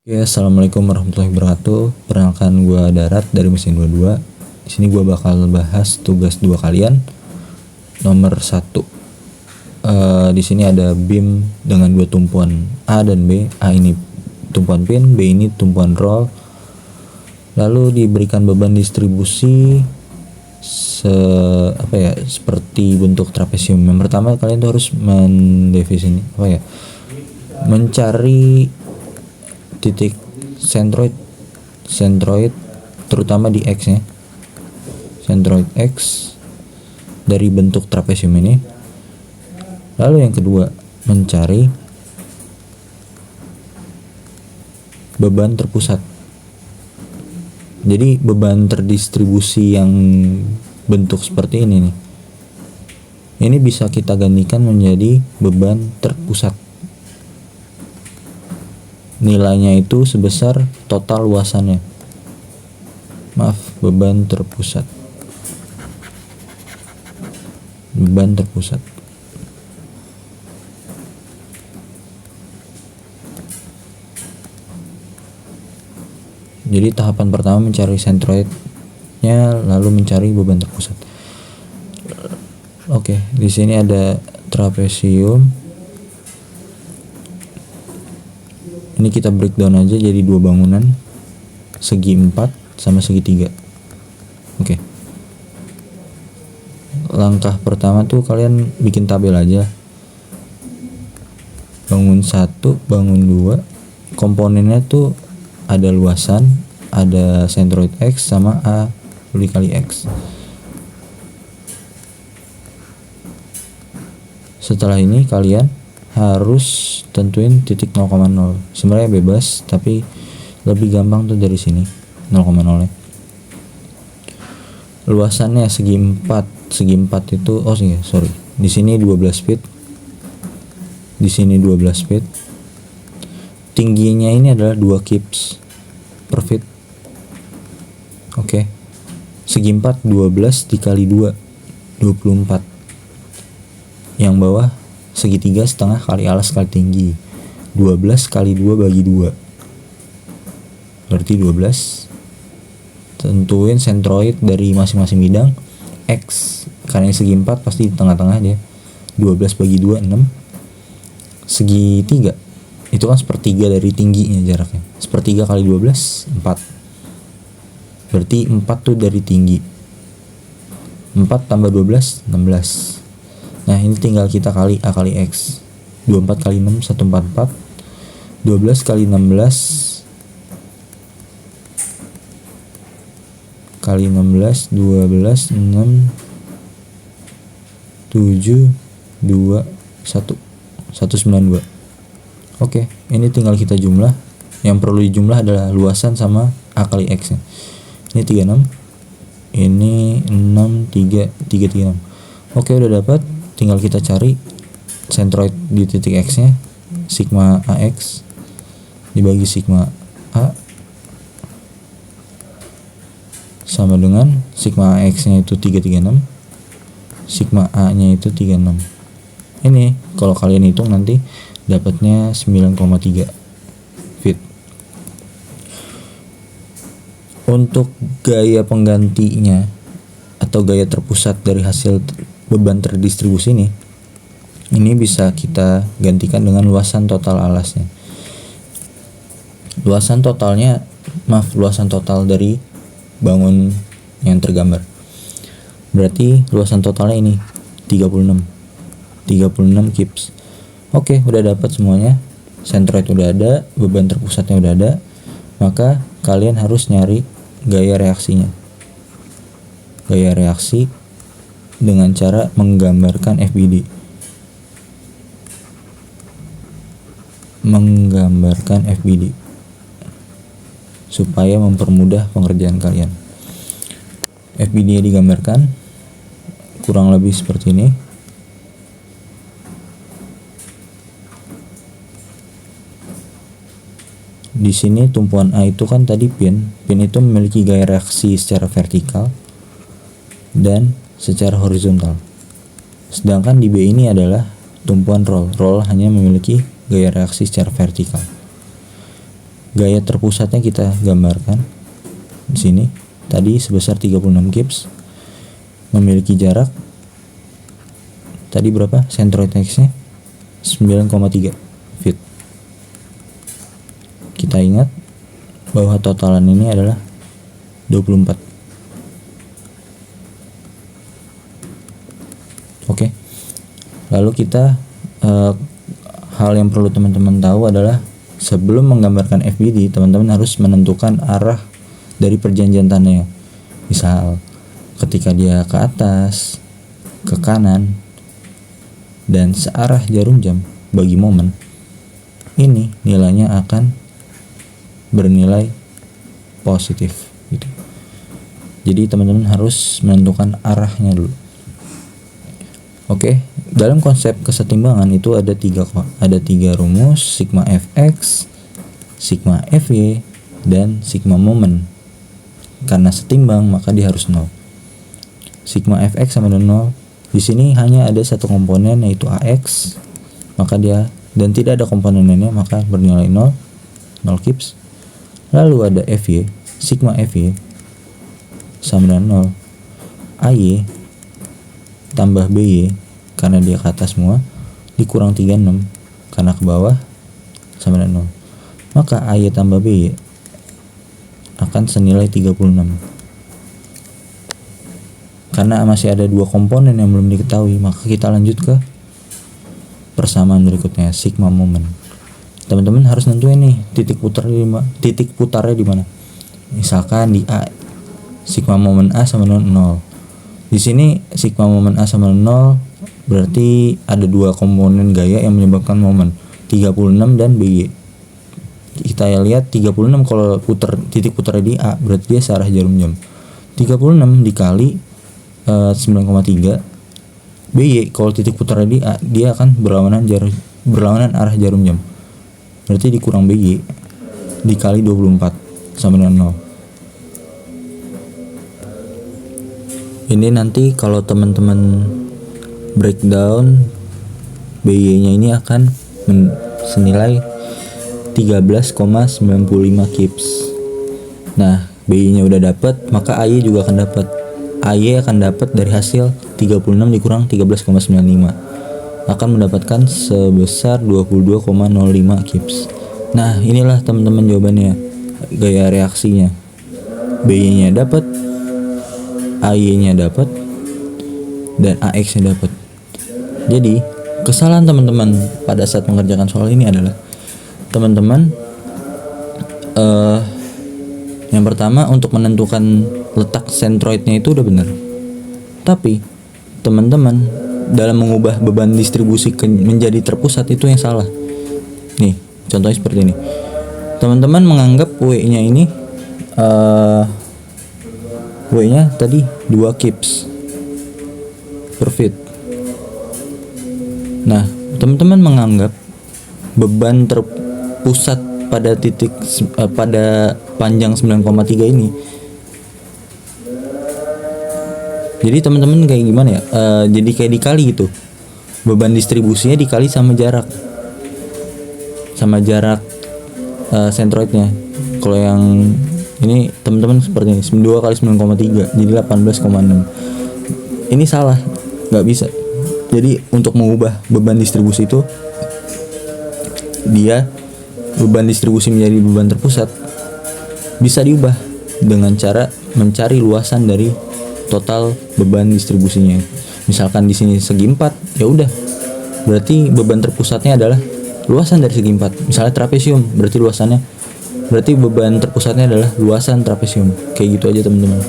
Oke, assalamualaikum warahmatullahi wabarakatuh. Perkenalkan, gue Darat dari mesin 22. Di sini gue bakal bahas tugas 2 kalian. Nomor 1. Di sini ada BIM dengan 2 tumpuan A dan B. A ini tumpuan pin, B ini tumpuan roll. Lalu diberikan beban distribusi seperti bentuk trapesium. Yang pertama, kalian tuh harus mencari titik centroid terutama di X nya, centroid X dari bentuk trapesium ini. Lalu yang kedua, mencari beban terpusat. Jadi beban terdistribusi yang bentuk seperti ini nih, ini bisa kita gantikan menjadi beban terpusat. Nilainya itu sebesar total luasannya. Beban terpusat. Jadi tahapan pertama mencari centroidnya, lalu mencari beban terpusat. Oke, di sini ada trapesium. Ini kita breakdown aja jadi 2 bangunan, segi 4 sama segi 3. Oke. Langkah pertama tuh kalian bikin tabel aja. Bangun 1, bangun 2, komponennya tuh ada luasan, ada centroid X sama A dikali X. Setelah ini kalian harus tentuin titik 0,0. Sebenarnya bebas, tapi lebih gampang tuh dari sini 0,0 nya. Luasannya segi 4 itu di sini 12 feet, di sini 12 feet. Tingginya ini adalah 2 kips per feet. Oke. Segi 4 12 dikali 2 24. Yang bawah segitiga setengah kali alas kali tinggi, 12 kali 2 bagi 2 berarti 12. Tentuin centroid dari masing-masing bidang X, karena segi 4 pasti di tengah-tengah dia. 12 bagi 2 6. Segi 3 itu kan sepertiga dari tingginya jaraknya. Sepertiga kali 12 4, berarti 4 tuh dari tinggi. 4 tambah 12 16. Nah, ini tinggal kita kali A kali X. 24 kali 6 144. 12 kali 16 kali 16 12 6 7 2 1 192. Oke, ini tinggal kita jumlah. Yang perlu dijumlah adalah luasan sama A kali X nya. Ini 36, ini 6 3 3 36. Oke, udah dapat. Tinggal kita cari centroid di titik X nya, sigma AX dibagi sigma A sama dengan sigma AX nya itu 336, sigma A nya itu 36. Ini kalau kalian hitung nanti dapatnya 9,3 feet. Untuk gaya penggantinya atau gaya terpusat dari hasil beban terdistribusi ini bisa kita gantikan dengan luasan total alasnya. Luasan total dari bangun yang tergambar. Berarti luasan totalnya ini 36 kips. Oke, udah dapat semuanya. Centroid udah ada, beban terpusatnya udah ada. Maka kalian harus nyari gaya reaksinya. Gaya reaksi dengan cara menggambarkan FBD. Supaya mempermudah pengerjaan kalian. FBD digambarkan kurang lebih seperti ini. Di sini tumpuan A itu kan tadi pin itu memiliki gaya reaksi secara vertikal dan secara horizontal. Sedangkan di B ini adalah tumpuan roll hanya memiliki gaya reaksi secara vertikal. Gaya terpusatnya kita gambarkan di sini. Tadi sebesar 36 kips. Memiliki jarak tadi berapa? Centroid X-nya 9,3 feet. Kita ingat bahwa totalan ini adalah 24. Oke. Lalu kita hal yang perlu teman-teman tahu adalah sebelum menggambarkan FBD, teman-teman harus menentukan arah dari perjanjian tandanya. Misal ketika dia ke atas, ke kanan, dan searah jarum jam bagi momen, ini nilainya akan bernilai positif gitu. Jadi teman-teman harus menentukan arahnya dulu. Oke, dalam konsep kesetimbangan itu ada tiga rumus, sigma fx, sigma fy, dan sigma momen. Karena setimbang maka dia harus 0. Sigma fx sama dengan 0. Di sini hanya ada satu komponen yaitu ax, maka dia dan tidak ada komponen lainnya maka bernilai 0 kips. Lalu ada fy, sigma fy sama dengan 0. Ay tambah by karena dia ke atas semua dikurang 36 karena ke bawah sama dengan 0. Maka ay tambah by akan senilai 36. Karena masih ada dua komponen yang belum diketahui, maka kita lanjut ke persamaan berikutnya, sigma momen. Teman-teman harus nentuin nih titik putarnya di mana. Misalkan di A, sigma momen A sama dengan 0. Di sini sigma momen A sama 0 berarti ada dua komponen gaya yang menyebabkan momen, 36 dan BY. Kita lihat 36 kalau titik putarnya di A berarti dia searah jarum jam. 36 dikali 9,3 BY kalau titik putarnya di A dia akan berlawanan arah jarum jam. Berarti dikurang BY dikali 24 sama dengan 0. Ini nanti kalau teman-teman breakdown BY-nya ini akan senilai 13,95 kips. Nah, BY-nya udah dapat, maka AY juga akan dapat. AY akan dapat dari hasil 36 dikurang 13,95 akan mendapatkan sebesar 22,05 kips. Nah, inilah teman-teman jawabannya, gaya reaksinya. BY-nya dapat, AY-nya dapat, dan AX-nya dapat. Jadi, kesalahan teman-teman pada saat mengerjakan soal ini adalah teman-teman yang pertama untuk menentukan letak centroidnya itu udah benar. Tapi teman-teman dalam mengubah beban distribusi menjadi terpusat itu yang salah. Nih, contohnya seperti ini. Teman-teman menganggap W-nya ini W-nya tadi 2 kips per feet. Nah, teman-teman menganggap beban terpusat pada pada panjang 9,3 ini. Jadi teman-teman kayak gimana ya? Jadi kayak dikali gitu. Beban distribusinya dikali sama jarak centroidnya. Kalau yang ini teman-teman seperti ini, 2 kali 9,3 jadi 18,6. Ini salah, nggak bisa. Jadi untuk mengubah beban distribusi itu, dia beban distribusi menjadi beban terpusat bisa diubah dengan cara mencari luasan dari total beban distribusinya. Misalkan di sini segi 4, ya udah, berarti beban terpusatnya adalah luasan dari segi 4. Misalnya trapesium, berarti beban terpusatnya adalah luasan trapesium. Kayak gitu aja teman-teman.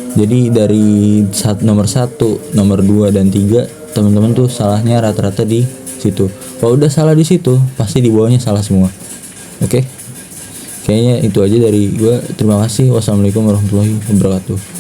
Jadi dari nomor 1, nomor 2 dan 3 teman-teman tuh salahnya rata-rata di situ. Kalau udah salah di situ, pasti di bawahnya salah semua. Oke? Kayaknya itu aja dari gua. Terima kasih. Wassalamualaikum warahmatullahi wabarakatuh.